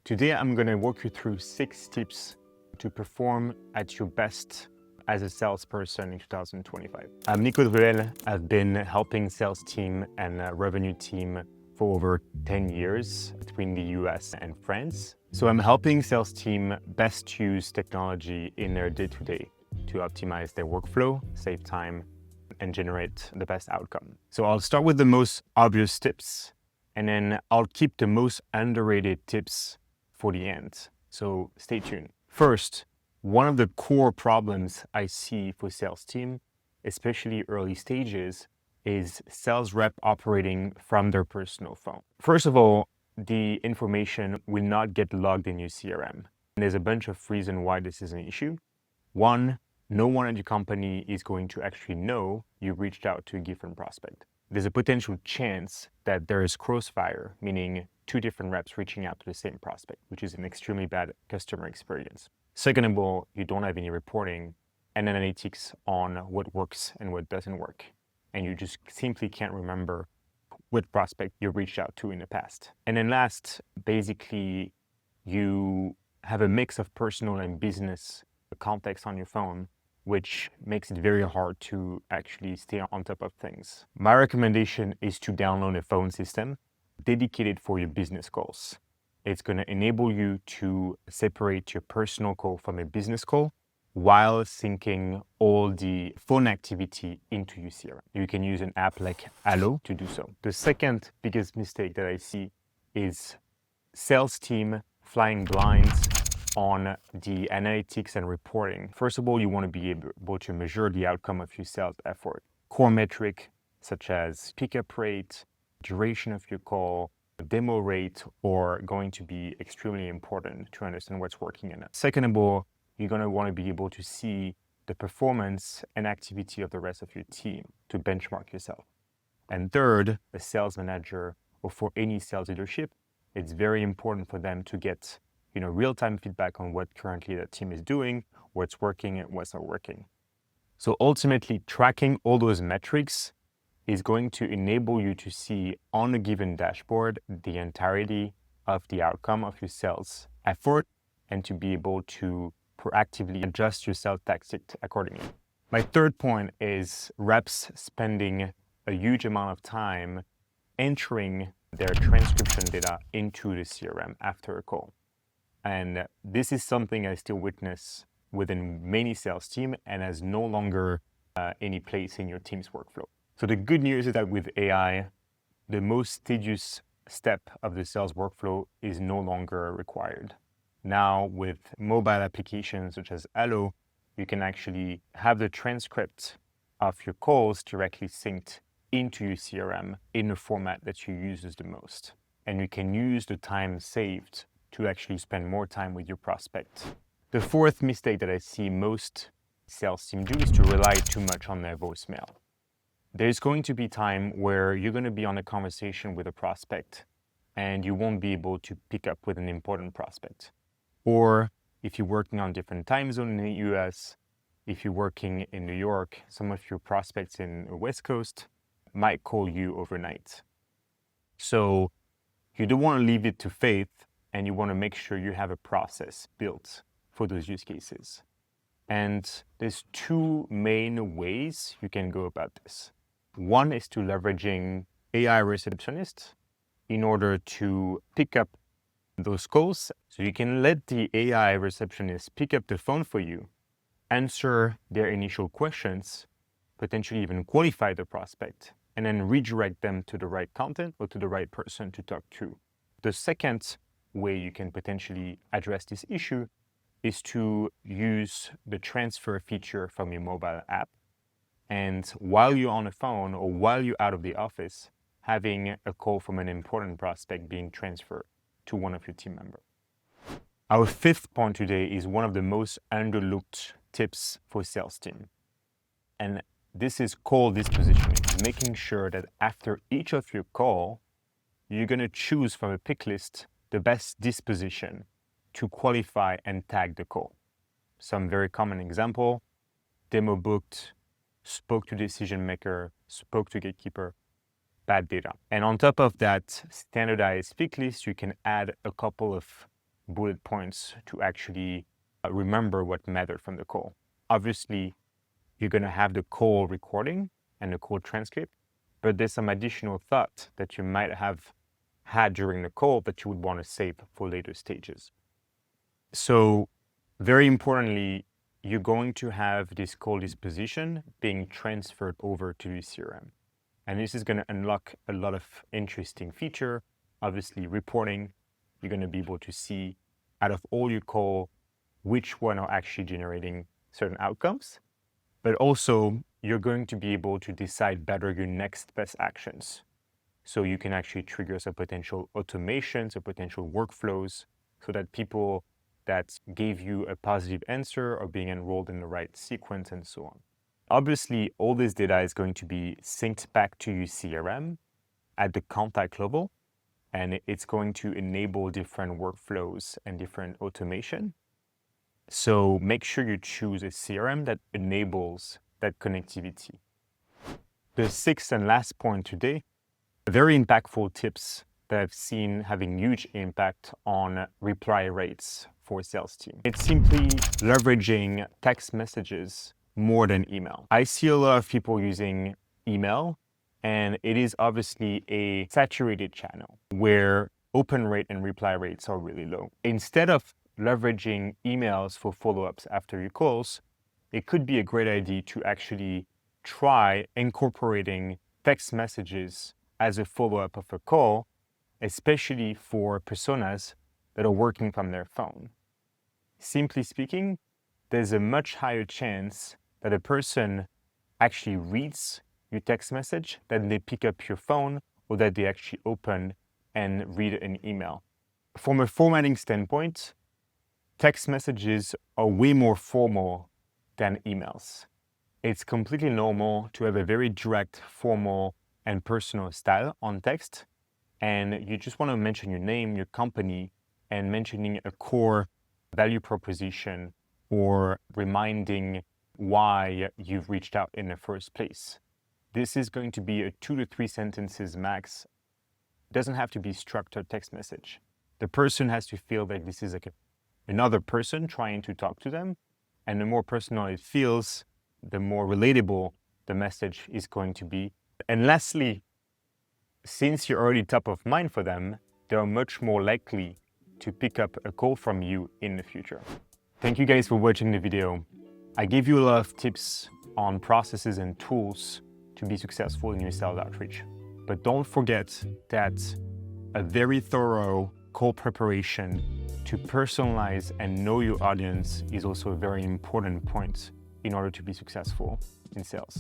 Today, I'm going to walk you through 6 tips to perform at your best as a salesperson in 2025. I'm Nico Druelle. I've been helping sales team and revenue team for over 10 years between the US and France. So I'm helping sales team best use technology in their day-to-day to optimize their workflow, save time, and generate the best outcome. So I'll start with the most obvious tips, and then I'll keep the most underrated tips for the end. So stay tuned. First, one of the core problems I see for sales team, especially early stages, is sales rep operating from their personal phone. First of all, the information will not get logged in your CRM. And there's a bunch of reasons why this is an issue. One, no one at your company is going to actually know you reached out to a given prospect. There's a potential chance that there is crossfire, meaning 2 different reps reaching out to the same prospect, which is an extremely bad customer experience. Second of all, you don't have any reporting and analytics on what works and what doesn't work. And you just simply can't remember what prospect you reached out to in the past. And then last, basically, you have a mix of personal and business context on your phone, which makes it very hard to actually stay on top of things. My recommendation is to download a phone system dedicated for your business calls. It's going to enable you to separate your personal call from a business call while syncing all the phone activity into your CRM. You can use an app like Allo to do so. The second biggest mistake that I see is sales team flying blind on the analytics and reporting. First of all, you want to be able to measure the outcome of your sales effort. Core metric such as pickup rate, duration of your call, demo rate are going to be extremely important to understand what's working in it. Second of all, you're going to want to be able to see the performance and activity of the rest of your team to benchmark yourself. And third, a sales manager or for any sales leadership, it's very important for them to get real-time feedback on what currently the team is doing, what's working and what's not working. So ultimately, tracking all those metrics is going to enable you to see on a given dashboard the entirety of the outcome of your sales effort and to be able to proactively adjust your sales tactic accordingly. My third point is reps spending a huge amount of time entering their transcription data into the CRM after a call. And this is something I still witness within many sales teams and has no longer any place in your team's workflow. So the good news is that with AI, the most tedious step of the sales workflow is no longer required. Now with mobile applications such as Allo, you can actually have the transcript of your calls directly synced into your CRM in the format that you use the most. And you can use the time saved to actually spend more time with your prospect. The fourth mistake that I see most sales teams do is to rely too much on their voicemail. There's going to be time where you're going to be on a conversation with a prospect and you won't be able to pick up with an important prospect. Or if you're working on different time zones in the US, if you're working in New York, some of your prospects in the West Coast might call you overnight. So you don't want to leave it to faith, and you want to make sure you have a process built for those use cases. And there's 2 main ways you can go about this. One is to leveraging AI receptionists in order to pick up those calls. So you can let the AI receptionist pick up the phone for you, answer their initial questions, potentially even qualify the prospect, and then redirect them to the right content or to the right person to talk to. The second way you can potentially address this issue is to use the transfer feature from your mobile app. And while you're on the phone or while you're out of the office, having a call from an important prospect being transferred to one of your team members. Our 5th point today is one of the most underlooked tips for sales team. And this is call dispositioning, making sure that after each of your call, you're going to choose from a pick list the best disposition to qualify and tag the call. Some very common example, demo booked, spoke to decision maker, spoke to gatekeeper, bad data. And on top of that standardized pick list, you can add a couple of bullet points to actually remember what mattered from the call. Obviously, you're going to have the call recording and the call transcript, but there's some additional thought that you might have had during the call that you would want to save for later stages. So very importantly, you're going to have this call disposition being transferred over to the CRM. And this is going to unlock a lot of interesting feature. Obviously, reporting, you're going to be able to see out of all your call, which one are actually generating certain outcomes. But also, you're going to be able to decide better your next best actions. So you can actually trigger some potential automations or potential workflows so that people that gave you a positive answer are being enrolled in the right sequence and so on. Obviously, all this data is going to be synced back to your CRM at the contact level, and it's going to enable different workflows and different automation. So make sure you choose a CRM that enables that connectivity. The sixth and last point today, very impactful tips that I've seen having huge impact on reply rates for sales team. It's simply leveraging text messages more than email. I see a lot of people using email, and it is obviously a saturated channel where open rate and reply rates are really low. Instead of leveraging emails for follow-ups after your calls, it could be a great idea to actually try incorporating text messages as a follow-up of a call, especially for personas that are working from their phone. Simply speaking, there's a much higher chance that a person actually reads your text message than they pick up your phone or that they actually open and read an email. From a formatting standpoint, text messages are way more formal than emails. It's completely normal to have a very direct, formal, and personal style on text, and you just want to mention your name, your company, and mentioning a core value proposition or reminding why you've reached out in the first place. This is going to be a 2 to 3 sentences max. It doesn't have to be structured text message. The person has to feel that this is like another person trying to talk to them, and the more personal it feels, the more relatable the message is going to be. And lastly, since you're already top of mind for them, they are much more likely to pick up a call from you in the future. Thank you guys for watching the video. I gave you a lot of tips on processes and tools to be successful in your sales outreach. But don't forget that a very thorough call preparation to personalize and know your audience is also a very important point in order to be successful in sales.